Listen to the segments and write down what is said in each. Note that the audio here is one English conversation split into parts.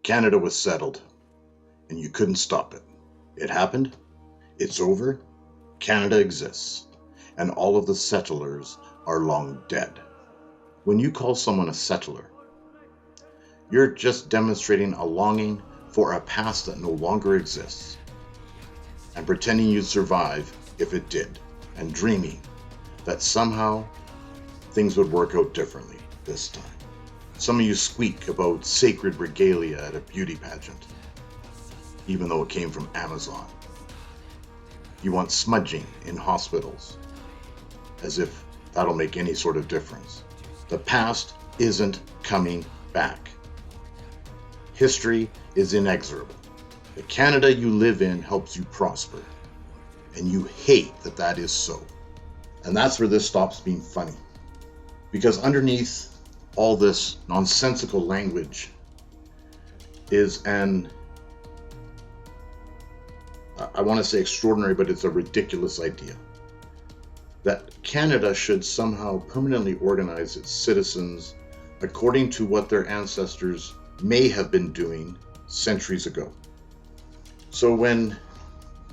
Canada was settled, and you couldn't stop it. It happened, it's over, Canada exists, and all of the settlers are long dead. When you call someone a settler, you're just demonstrating a longing for a past that no longer exists, and pretending you'd survive if it did, and dreaming that somehow things would work out differently this time. Some of you squeak about sacred regalia at a beauty pageant, even though it came from Amazon. You want smudging in hospitals, as if that'll make any sort of difference. The past isn't coming back. History is inexorable. The Canada you live in helps you prosper, and you hate that that is so. And that's where this stops being funny. Because underneath all this nonsensical language is I want to say extraordinary, but it's a ridiculous idea that Canada should somehow permanently organize its citizens according to what their ancestors may have been doing centuries ago. So when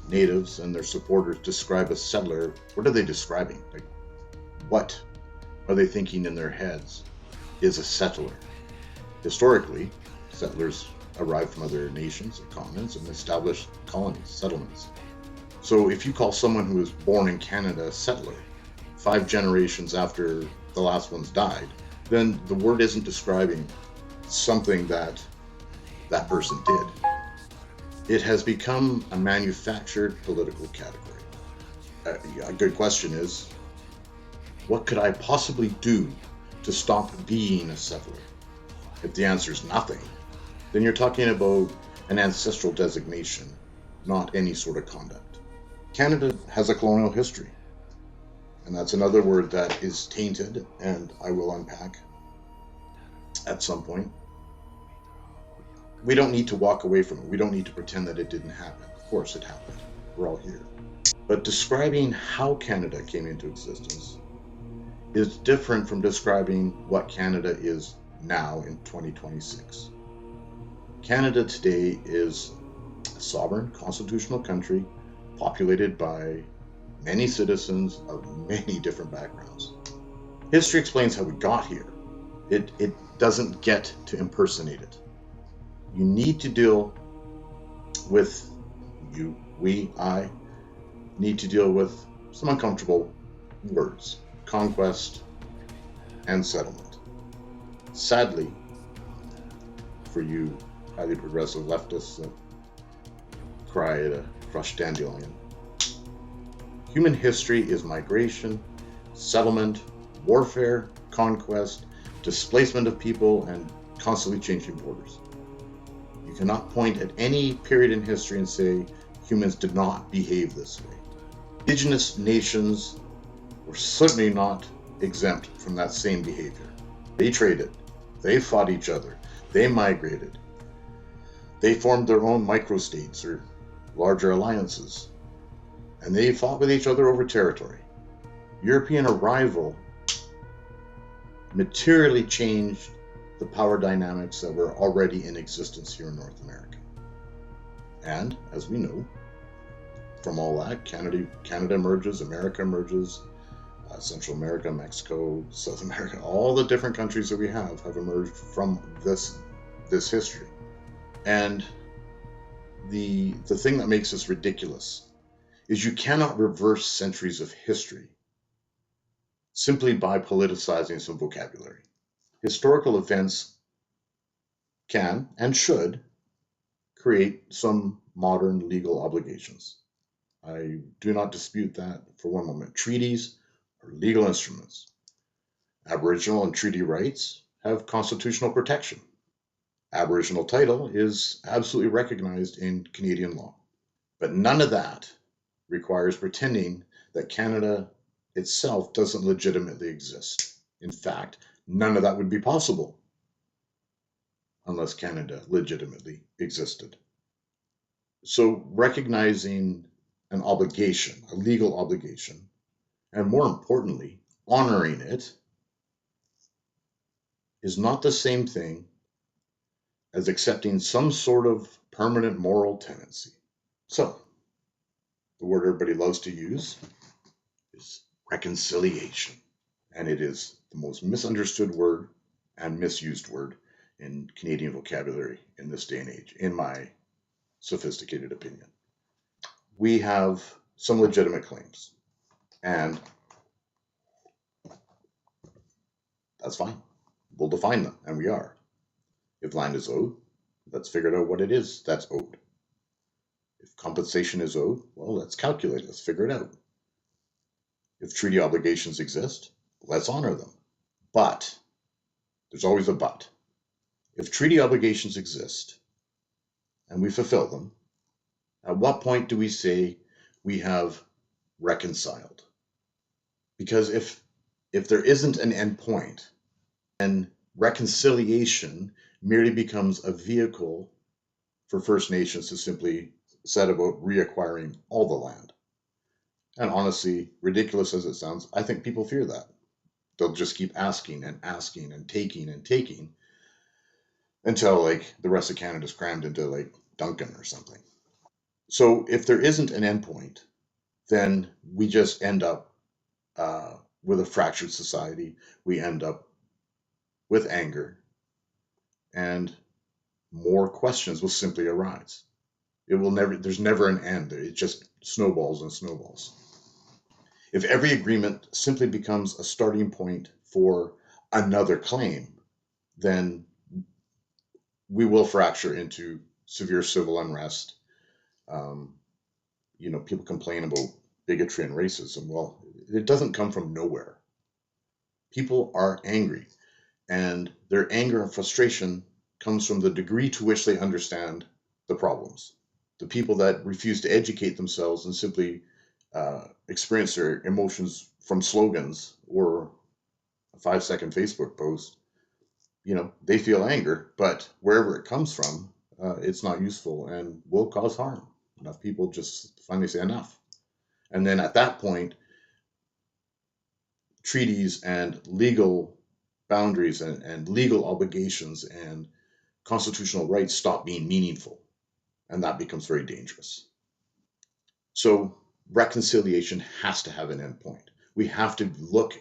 natives and their supporters describe a settler, what are they describing? Like, what are they thinking in their heads is a settler? Historically, settlers arrived from other nations or continents and established colonies, settlements. So if you call someone who was born in Canada a settler 5 generations after the last one's died, then the word isn't describing something that that person did. It has become a manufactured political category. A good question is, what could I possibly do to stop being a settler? If the answer is nothing, then you're talking about an ancestral designation, not any sort of conduct. Canada has a colonial history, and that's another word that is tainted, and I will unpack at some point. We don't need to walk away from it. We don't need to pretend that it didn't happen. Of course it happened. We're all here. But describing how Canada came into existence is different from describing what Canada is now in 2026. Canada today is a sovereign constitutional country populated by many citizens of many different backgrounds. History explains how we got here. It doesn't get to impersonate it. You need to deal with, I need to deal with some uncomfortable words: conquest and settlement. Sadly, for you highly progressive leftists that cry at a crushed dandelion, human history is migration, settlement, warfare, conquest, displacement of people, and constantly changing borders. You cannot point at any period in history and say humans did not behave this way. Indigenous nations were certainly not exempt from that same behavior. They traded, they fought each other, they migrated, they formed their own microstates or larger alliances, and they fought with each other over territory. European arrival materially changed the power dynamics that were already in existence here in North America. And as we know, from all that, Canada emerges, America emerges, Central America, Mexico, South America, all the different countries that we have emerged from this history. And the thing that makes this ridiculous is you cannot reverse centuries of history simply by politicizing some vocabulary. Historical events can and should create some modern legal obligations. I do not dispute that for one moment. Treaties are legal instruments. Aboriginal and treaty rights have constitutional protection. Aboriginal title is absolutely recognized in Canadian law. But none of that requires pretending that Canada itself doesn't legitimately exist. In fact, none of that would be possible unless Canada legitimately existed. So recognizing an obligation, a legal obligation, and more importantly, honoring it, is not the same thing as accepting some sort of permanent moral tendency. So, the word everybody loves to use is reconciliation. And it is the most misunderstood word and misused word in Canadian vocabulary in this day and age, in my sophisticated opinion. We have some legitimate claims, and that's fine. We'll define them, and we are. If land is owed, let's figure out what it is that's owed. If compensation is owed, well, let's calculate, let's figure it out. If treaty obligations exist, let's honor them. But, there's always a but. If treaty obligations exist and we fulfill them, at what point do we say we have reconciled? Because if there isn't an end point, then reconciliation merely becomes a vehicle for First Nations to simply set about reacquiring all the land. And honestly, ridiculous as it sounds, I think people fear that. They'll just keep asking and asking and taking until like the rest of Canada's crammed into like Duncan or something. So if there isn't an endpoint, then we just end up with a fractured society. We end up with anger, and more questions will simply arise. It will never. There's never an end. It just snowballs and snowballs. If every agreement simply becomes a starting point for another claim, then we will fracture into severe civil unrest. Um, People complain about bigotry and racism. Well, it doesn't come from nowhere. People are angry, and their anger and frustration comes from the degree to which they understand the problems. The people that refuse to educate themselves and simply experience their emotions from slogans or a 5-second Facebook post, they feel anger, but wherever it comes from, it's not useful and will cause harm. Enough people just finally say enough. And then at that point, treaties and legal boundaries and legal obligations and constitutional rights stop being meaningful. And that becomes very dangerous. So reconciliation has to have an endpoint. We have to look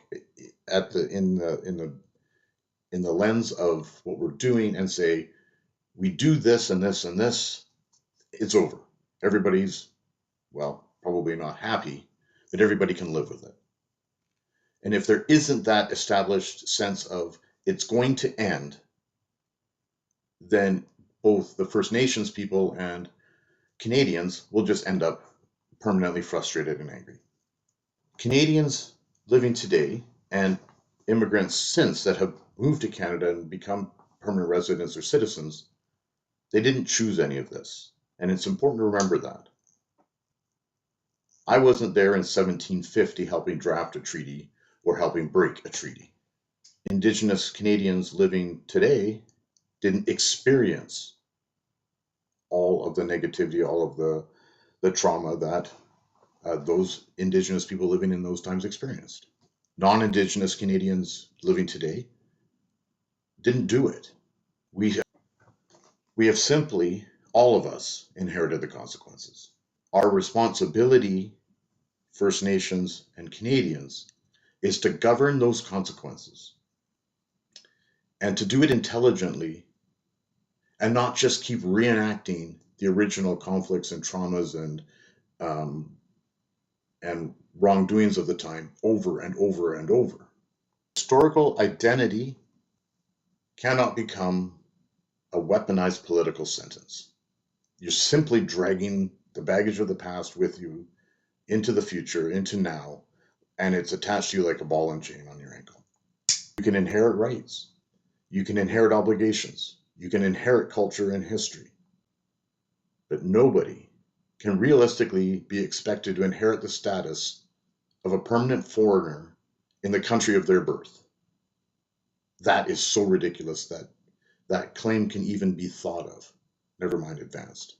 at in the lens of what we're doing and say, we do this and this and this, it's over. Everybody's, well, probably not happy, but everybody can live with it. And if there isn't that established sense of it's going to end, then both the First Nations people and Canadians will just end up permanently frustrated and angry. Canadians living today and immigrants since that have moved to Canada and become permanent residents or citizens, they didn't choose any of this. And it's important to remember that. I wasn't there in 1750 helping draft a treaty or helping break a treaty. Indigenous Canadians living today didn't experience all of the negativity, all of the trauma that those Indigenous people living in those times experienced. Non-Indigenous Canadians living today didn't do it. We have simply, all of us, inherited the consequences. Our responsibility, First Nations and Canadians, is to govern those consequences and to do it intelligently and not just keep reenacting the original conflicts and traumas um, and wrongdoings of the time over and over and over. Historical identity cannot become a weaponized political sentence. You're simply dragging the baggage of the past with you into the future, into now, and it's attached to you like a ball and chain on your ankle. You can inherit rights. You can inherit obligations. You can inherit culture and history. But nobody can realistically be expected to inherit the status of a permanent foreigner in the country of their birth. That is so ridiculous that that claim can even be thought of, never mind advanced.